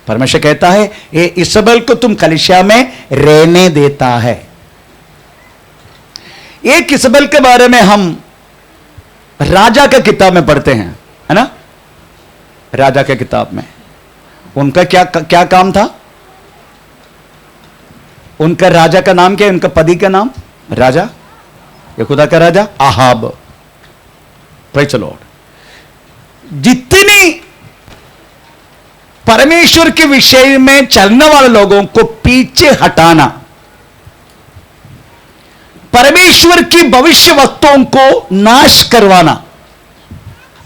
परमेश्वर कहता है ये इजबेल को तुम कलीसिया में रहने देता है। एक इजबेल के बारे में हम राजा का किताब में पढ़ते हैं, है ना, राजा के किताब में उनका क्या काम था, उनका राजा का नाम क्या है, उनका पति का नाम राजा, ये खुदा का राजा आहाब। प्रेज़ द लॉर्ड जितनी परमेश्वर के विषय में चलने वाले लोगों को पीछे हटाना, परमेश्वर की भविष्यवक्ताओं को नाश करवाना,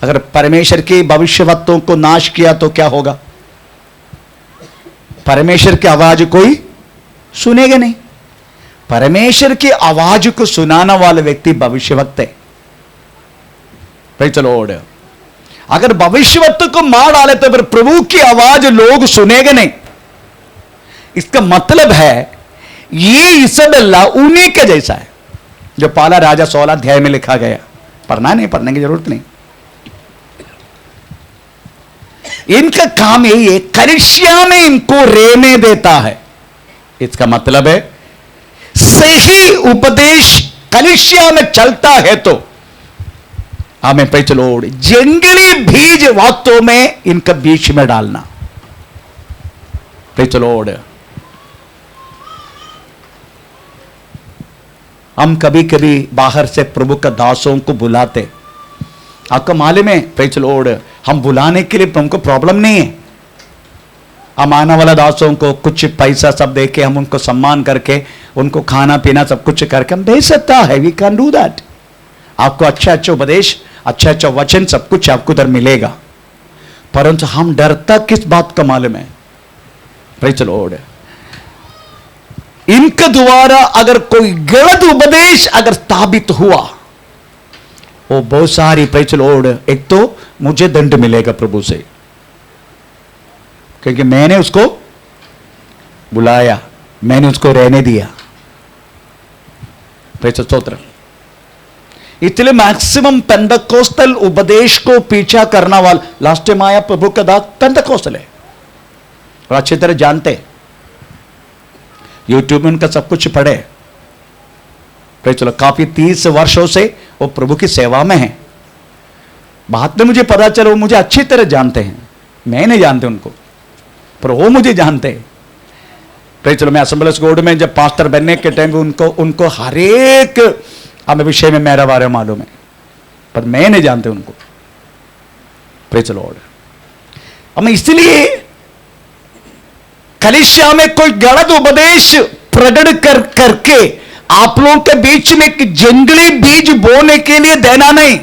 अगर परमेश्वर की भविष्यवक्ताओं को नाश किया तो क्या होगा, परमेश्वर की आवाज कोई सुनेगा नहीं। परमेश्वर की आवाज को सुनाने वाला व्यक्ति भविष्यवक्ता है। प्रेज़ द लॉर्ड अगर भविष्यवक्ता को मार डाले तो फिर प्रभु की आवाज लोग सुनेंगे नहीं। इसका मतलब है ये इजबेल उन्हीं के जैसा है जो पहला राजा 16 अध्याय में लिखा गया। पढ़ना नहीं, पढ़ने की जरूरत नहीं। इनका काम यही है, कलीसिया में इनको रहने देता है। इसका मतलब है सही उपदेश कलीसिया में चलता है तो हमें प्रेज़ द लॉर्ड जंगली बीज वास्तव में इनका बीच में डालना। प्रेज़ द लॉर्ड हम कभी कभी बाहर से प्रभु का दासों को बुलाते, आपका मालूम है प्रेज़ द लॉर्ड हम बुलाने के लिए हमको प्रॉब्लम नहीं है। हम आने वाला दासों को कुछ पैसा सब दे के हम उनको सम्मान करके उनको खाना पीना सब कुछ करके हम दे सकता है, वी कैन डू दैट। आपको अच्छा अच्छा उपदेश, अच्छा अच्छा वचन सब कुछ आपको उधर मिलेगा, परंतु हम डरता किस बात का मालूम है, प्रेज़ द लॉर्ड इनके द्वारा अगर कोई गलत उपदेश अगर स्थापित हुआ वो बहुत सारी प्रेज़ द लॉर्ड, एक तो मुझे दंड मिलेगा प्रभु से क्योंकि मैंने उसको बुलाया, मैंने उसको रहने दिया। प्रेज़ द स्तोत्र। इसलिए मैक्सिमम पेंटकोस्टल उपदेश को पीछा करना वाला लास्ट टाइम आया प्रभु का दास पेंटकोस्टल है और अच्छी तरह जानते, यूट्यूब में उनका सब कुछ पढ़े। चलो काफी 30 वर्षों से वो प्रभु की सेवा में है। बाद में मुझे पता चला वो मुझे अच्छी तरह जानते हैं, मैं नहीं जानते उनको पर वो मुझे जानते हैं। चलो मैं असेंबलीज गॉड में जब पास्टर बनने के टाइम उनको हर एक हमें विषय में मेरा बारे में मालूम है पर मैं नहीं जानते उनको। प्रेज़ द लॉर्ड हमें इसलिए कलीसिया में कोई गलत उपदेश प्रकट करके आप लोगों के बीच में एक जंगली बीज बोने के लिए देना नहीं।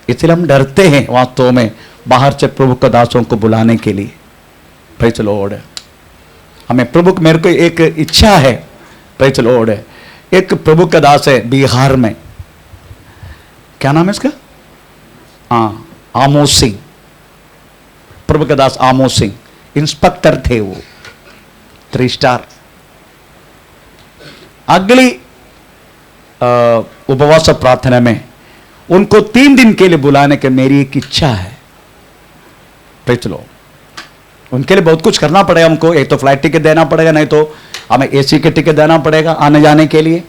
इसलिए हम डरते हैं वास्तव में बाहर से प्रभु के दासों को बुलाने के लिए। प्रेज़ द लॉर्ड हमें प्रभु, मेरे को एक इच्छा है प्रेज़ द लॉर्ड एक प्रभु का दास है बिहार में, क्या नाम है इसका? आमोद सिंह, प्रभु का दास आमोद सिंह, इंस्पेक्टर थे वो, 3 स्टार। अगली उपवास प्रार्थना में उनको 3 दिन के लिए बुलाने की मेरी एक इच्छा है। चलो, उनके लिए बहुत कुछ करना पड़ेगा हमको, एक तो फ्लाइट टिकट देना पड़ेगा, नहीं तो हमें एसी के टिकट देना पड़ेगा आने जाने के लिए,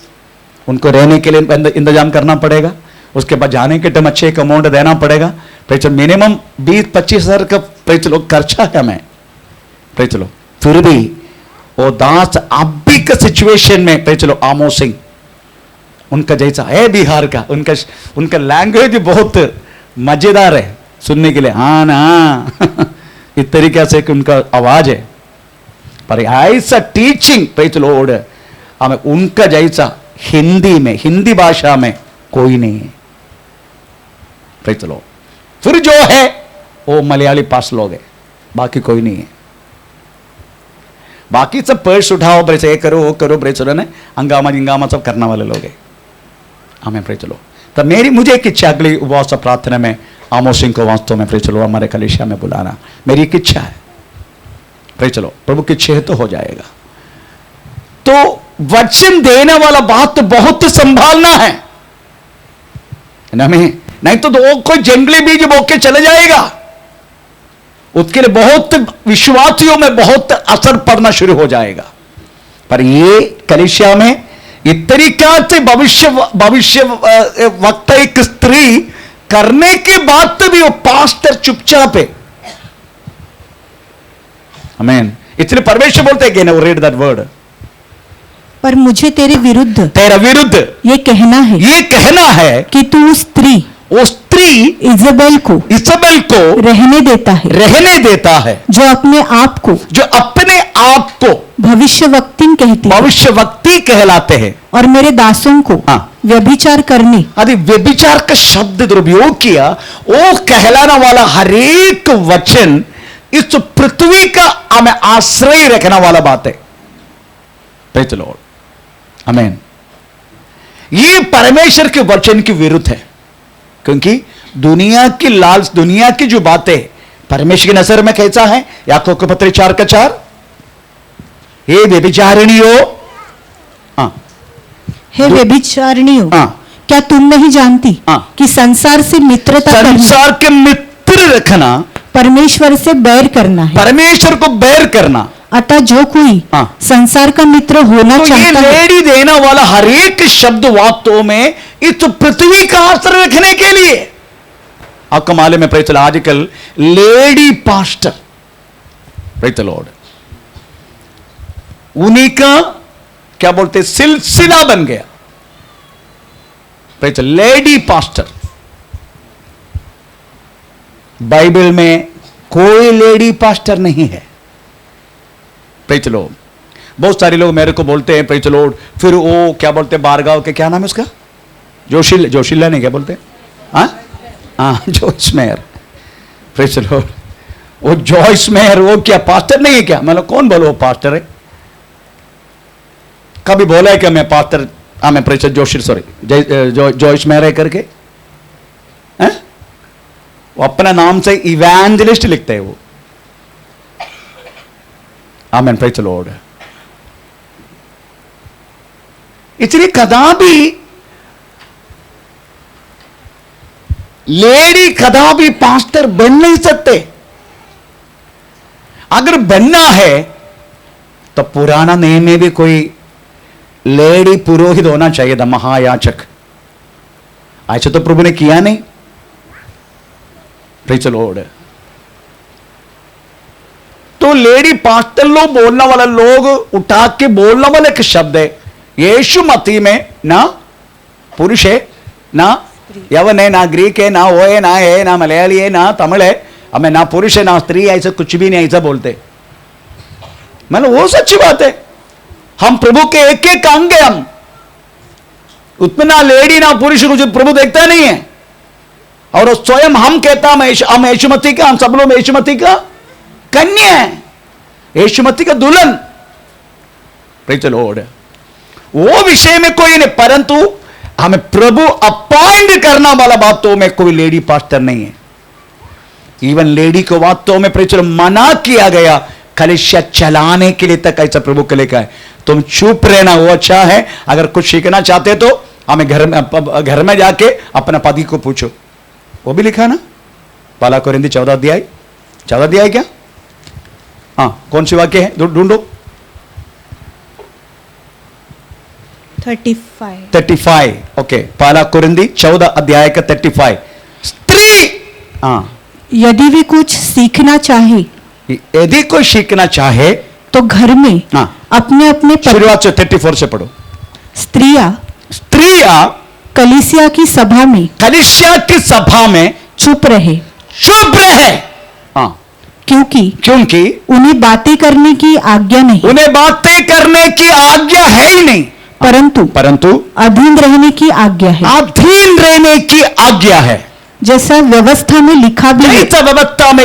उनको रहने के लिए इंतजाम करना पड़ेगा, उसके बाद जाने के टाइम अच्छे एक अमाउंट देना पड़ेगा। चलो, मिनिमम 20-25 हज़ार का चलो खर्चा है हमें। चलो, फिर भी वो दास अभी का सिचुएशन में चलो आमोद सिंह उनका जैसा है बिहार का, उनका लैंग्वेज बहुत मजेदार है सुनने के लिए, हाँ ना इस तरीके से कि उनका आवाज है, पर ऐसा टीचिंग चलो हमें उनका जैसा हिंदी में, हिंदी भाषा में कोई नहीं है। चलो, फिर जो है वो मलयाली पास लोग है, बाकी कोई नहीं है। बाकी सब पर्स उठाओ, ये करो वो करो, चलो ने हंगामा सब करने वाले लोग है हमें। चलो, तब मुझे एक इच्छा अगली उपवास प्रार्थना में आमोद सिंह को वास्तव में चलो हमारे कलीसिया में बुलाना, मेरी एक इच्छा है। चलो, प्रभु की इच्छा तो हो जाएगा। तो वचन देने वाला बात तो बहुत संभालना है नहीं तो कोई जंगली बीज बो के चले जाएगा, उसके लिए बहुत विश्वासियों में बहुत असर पड़ना शुरू हो जाएगा। पर ये कलीसिया में इस तरीका से भविष्य वक्ता एक स्त्री करने के बाद तो भी वो पास्टर चुपचाप है। आमीन। इसलिए परमेश्वर बोलते हैं कि रीड दैट वर्ड, पर मुझे तेरे विरुद्ध, तेरा विरुद्ध ये कहना है कि तू वो स्त्री इजबेल को रहने देता है जो अपने आप को भविष्यवक्ती कहलाते हैं और मेरे दासों को व्यभिचार करने, अरे व्यभिचार का शब्द दुरुपयोग किया, वो कहलाने वाला हर एक वचन इस पृथ्वी का हमें आश्रय रखने वाला बात है। प्रेज़ द लॉर्ड, आमीन। ये परमेश्वर के वचन के विरुद्ध है, क्योंकि दुनिया की जो बातें परमेश्वर की नजर में कैसा है। याकूब के पत्र 4:4, हे व्यभिचारिणियों, हे व्यभिचारिणियों, क्या तुम नहीं जानती कि संसार से संसार के मित्र रखना परमेश्वर से बैर करना है, परमेश्वर को बैर करना। अतः जो कोई संसार का मित्र होना तो चाहता ये लेडी देना वाला हर एक शब्द वास्तव में इस पृथ्वी का आश्रय रखने के लिए। आपको मालूम है प्रेज़ आजकल lady pastor, praise the Lord, उन्हीं का क्या बोलते सिलसिला बन गया। प्रेज़ लेडी पास्टर, बाइबल में कोई लेडी पास्टर नहीं है। Praise the Lord. बहुत सारे लोग मेरे को बोलते हैं प्रेज़ द लॉर्ड, फिर वो क्या बोलते हैं बारगांव के, क्या नाम है उसका, जोशिला नहीं, क्या बोलते हैं, Joyce Meyer. Praise the Lord, वो जॉयस मेयर वो क्या पास्टर नहीं है क्या? मतलब कौन बोलो वो पास्टर है? कभी बोला है कि मैं पास्टर, मैं प्रेज़ जोशिल जॉयस मेयर है करके? वो अपना नाम से इवेंजलिस्ट लिखते हैं वो। आमीन, प्रेज़ द लॉर्ड। इसलिए कदापि लेडी कदापि पास्टर बन नहीं सकते। अगर बनना है तो पुराना नियम में भी कोई लेडी पुरोहित होना चाहिए था, महायाचक। ऐसा तो प्रभु ने किया नहीं। Praise the Lord. तो लेडी पास्टर लोग बोलने वाला लोग उठा के बोलने वाला एक शब्द है, यीशु मसीह में ना पुरुष है, ना यवन है, ना ग्रीक है, ना वो है, ना मलयाली है, ना तमिल है, हमें ना पुरुष है ना स्त्री, ऐसा कुछ भी नहीं ऐसा बोलते। मतलब वो सच्ची बात है, हम प्रभु के एक एक अंग हैं। हम उसमें ना लेडी ना पुरुष कुछ प्रभु देखता नहीं है। और स्वयं हम कहता हम यीशु मसीह का, हम सब लोग यीशु मसीह का कन्या है, यीशु मसीह का दुल्हन। Praise the Lord. वो विषय में कोई नहीं, परंतु हमें प्रभु अपॉइंट करना वाला बातों में कोई लेडी पास्टर नहीं है। इवन लेडी को बातों में प्रचुर मना किया गया कलीसिया चलाने के लिए तक, ऐसा प्रभु के लिए कहा है। तुम चुप रहना वो अच्छा है। अगर कुछ सीखना चाहते तो हमें घर में जाके अपना पति को पूछो, वो भी लिखा ना पहला कोरिन्थी 14 अध्याय क्या, हाँ कौन सी वाक्य है ढूंढो। 35 ओके, पहला कोरिन्थी 14 अध्याय का 35। स्त्री हाँ, यदि वे कुछ सीखना चाहे, यदि कोई सीखना चाहे तो घर में अपने अपने शुरुआत से 34 से पढ़ो। स्त्रियां कलीसिया की सभा में चुप रहे हाँ, क्योंकि उन्हें बातें करने की आज्ञा नहीं, ही नहीं, परंतु अधीन रहने की आज्ञा है। जैसा व्यवस्था में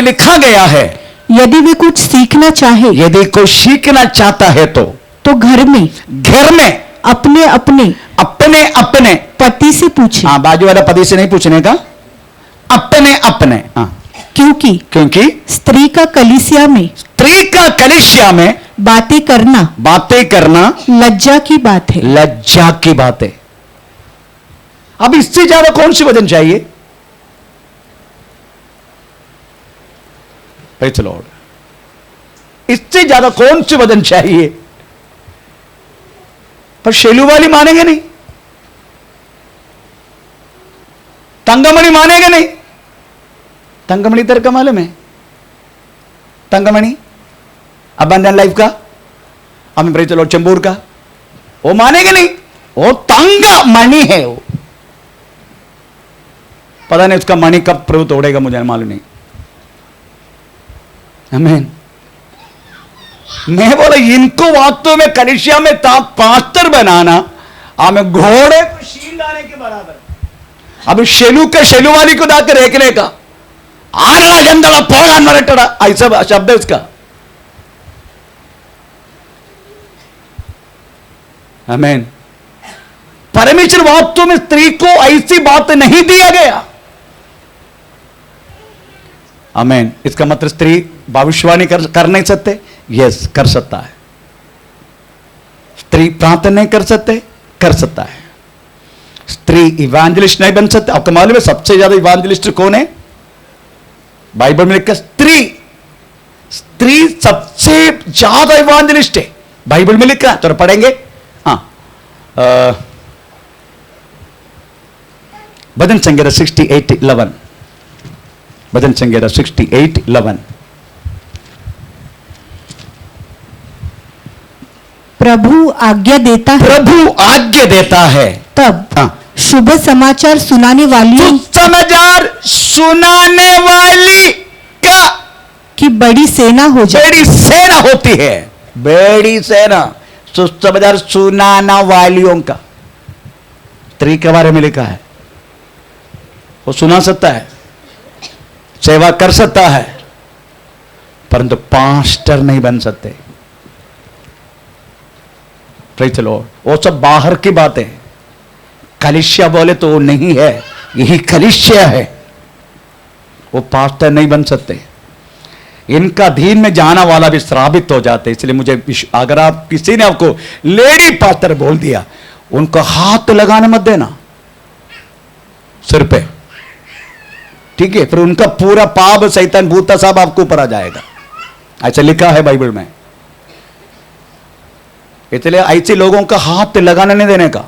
लिखा गया है, यदि वे कुछ सीखना चाहे, यदि कोई सीखना चाहता है तो घर में अपने अपने पति से पूछे। हाँ, बाजू वाला पति से नहीं पूछने का, अपने हाँ। क्योंकि स्त्री का कलीसिया में बातें करना लज्जा की बात है। अब इससे ज्यादा कौन सी वजन चाहिए? प्रेज़ द लॉर्ड, इससे ज्यादा कौन सी वजन चाहिए? पर शेलू वाली मानेंगे नहीं, तंगमणि मानेंगे नहीं। तंगमणि इधर का मालूम है, तंगमणि अबंडन लाइफ का, हमें प्रेज़ द लॉर्ड चंबूर का, वो मानेंगे नहीं, वो तंगमणि है। वो पता नहीं उसका मणि कब प्रभु तोड़ेगा, मुझे मालूम नहीं। आमीन। मैं बोला इनको वास्तव में कलीसिया में पास्टर बनाना हमें घोड़े को शील डालने के बराबर। अब शेलू वाली को डाके रेखने का आना जंदला पोड़ा नरटड़ा, ऐसा शब्द है उसका। आमीन। परमेश्वर वास्तव में स्त्री को ऐसी बात नहीं दिया गया। आमीन। इसका मतलब स्त्री भविष्यवाणी कर नहीं सकते? यस, कर सकता है। स्त्री प्रार्थना नहीं कर सकते? कर सकता है। स्त्री इवांजलिस्ट नहीं बन सकते? आपको मालूम है सबसे ज्यादा इवांजलिस्ट कौन है? बाइबल में लिखा स्त्री सबसे ज्यादा इवांजलिस्ट है, बाइबल में लिखा। तो पढ़ेंगे हाँ, भजन संगीत 68:11, भजन संगीत 68:11। प्रभु आज्ञा देता है तब शुभ समाचार सुनाने वाली का की बड़ी सेना हो जाए। बड़ी सेना होती है, बड़ी सेना सुसमाचार सुनाना वालियों का। स्त्री के बारे में लिखा है, वो सुना सकता है, सेवा कर सकता है, परंतु पास्टर नहीं बन सकते। Praise the Lord. वो सब बाहर की बातें, कलीसिया बोले तो वो नहीं है, यही कलीसिया है। वो पास्टर नहीं बन सकते। इनका धीन में जाना वाला भी श्रापित हो जाते। इसलिए मुझे अगर आप किसी ने आपको लेडी पास्टर बोल दिया, उनको हाथ लगाने मत देना सिर पे, ठीक है? फिर उनका पूरा पाप शैतान भूता सब आपको ऊपर आ जाएगा, ऐसा लिखा है बाइबल में। इसलिए ऐसे लोगों का हाथ लगाने नहीं देने का।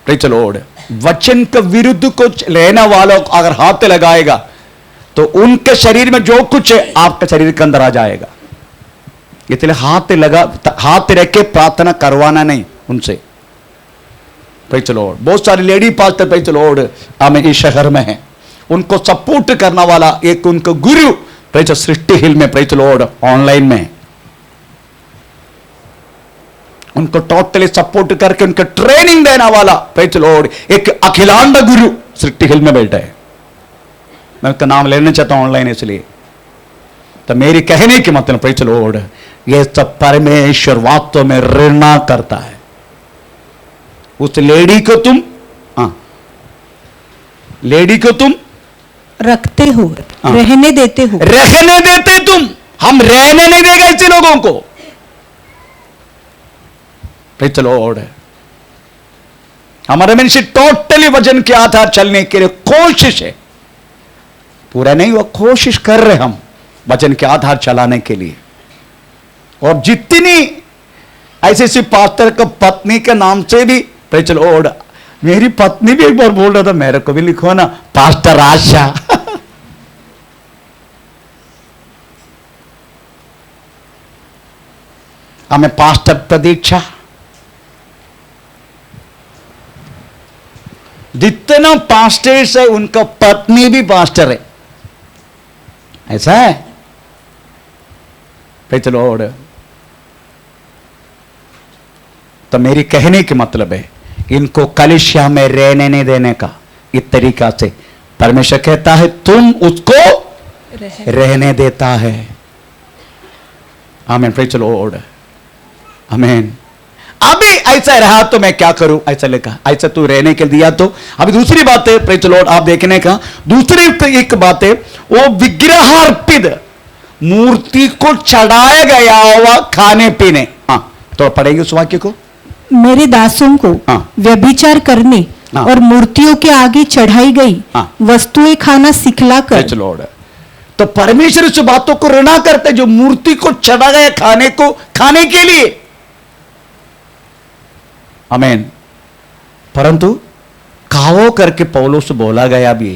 Praise the Lord. वचन के विरुद्ध कुछ लेने वालों को अगर हाथ लगाएगा तो उनके शरीर में जो कुछ है आपके शरीर के अंदर आ जाएगा। इसलिए हाथ रख के प्रार्थना करवाना नहीं उनसे। Praise the Lord. बहुत सारी lady pastor praise the Lord हमें इस शहर में है, उनको सपोर्ट करने वाला एक उनको गुरु प्रेज़ सृष्टि हिल में, प्रेज़ द लॉर्ड ऑनलाइन में उनको टोटली सपोर्ट करके उनको ट्रेनिंग देने वाला प्रेज़ द लॉर्ड एक अखिलांड गुरु सृष्टि हिल में बैठा है। मैं उसका नाम लेना चाहता हूं ऑनलाइन, इसलिए तो मेरी कहने की मतलब प्रेज़ द लॉर्ड, ये सब परमेश्वर वास्तव में ऋणा करता है। उस लेडी को तुम लेडी को तुम रखते हो, हाँ। रहने देते हो। रहने देते तुम, हम रहने नहीं देगा ऐसे लोगों को। भाई चलो और हमारे मनुष्य टोटली वजन के आधार चलने के लिए कोशिश है, पूरा नहीं हुआ, कोशिश कर रहे हम वजन के आधार चलाने के लिए। और जितनी ऐसे ऐसे पास्टर का पत्नी के नाम से भी भाई चलो और मेरी पत्नी भी एक बार बोल रहा था मेरे को भी लिखो ना पास्टर आशा। हमें पास्टर प्रतीक्षा, जितना पास्टर्स है उनका पत्नी भी पास्टर है, ऐसा है भाई चलो और। तो मेरी कहने की मतलब है इनको कलीसिया में रहने नहीं देने का इस तरीका से परमेश्वर कहता है तुम उसको रहने देता है। आमीन, प्रेज़ द लॉर्ड, आमीन। अभी ऐसा रहा तो मैं क्या करूं, ऐसा लिखा, ऐसा तू रहने के लिए दिया तो। अभी दूसरी बात है प्रेज़ द लॉर्ड आप देखने का, दूसरी एक बात है वो विग्रहार्पित मूर्ति को चढ़ाया गया हुआ खाने पीने। तो पढ़ेंगे उस वाक्य को, मेरे दासों को व्यभिचार करने और मूर्तियों के आगे चढ़ाई गई वस्तुएं खाना सिखलाकर। लॉर्ड, तो परमेश्वर इस बातों को ऋणा करते जो मूर्ति को चढ़ा गया खाने को, खाने के लिए, आमीन। परंतु खाओ करके पौलुस से बोला गया भी।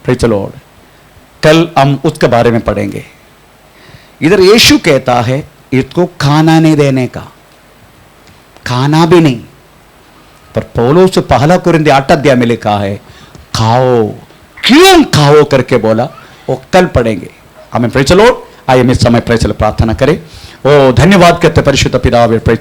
प्रेज़ द लॉर्ड, कल हम उसके बारे में पढ़ेंगे। इधर यीशु कहता है इसको खाना नहीं देने का, खाना भी नहीं, पर पौलुस से पहला कुरिन्थी 8 अध्याय में लिखा है खाओ। क्यों खाओ करके बोला वो कल पढ़ेंगे। हमें प्रेज़ द लॉर्ड, आइए इस समय प्रेज़ प्रार्थना करें। ओ धन्यवाद करते परिशुद्ध पिता, प्रेज़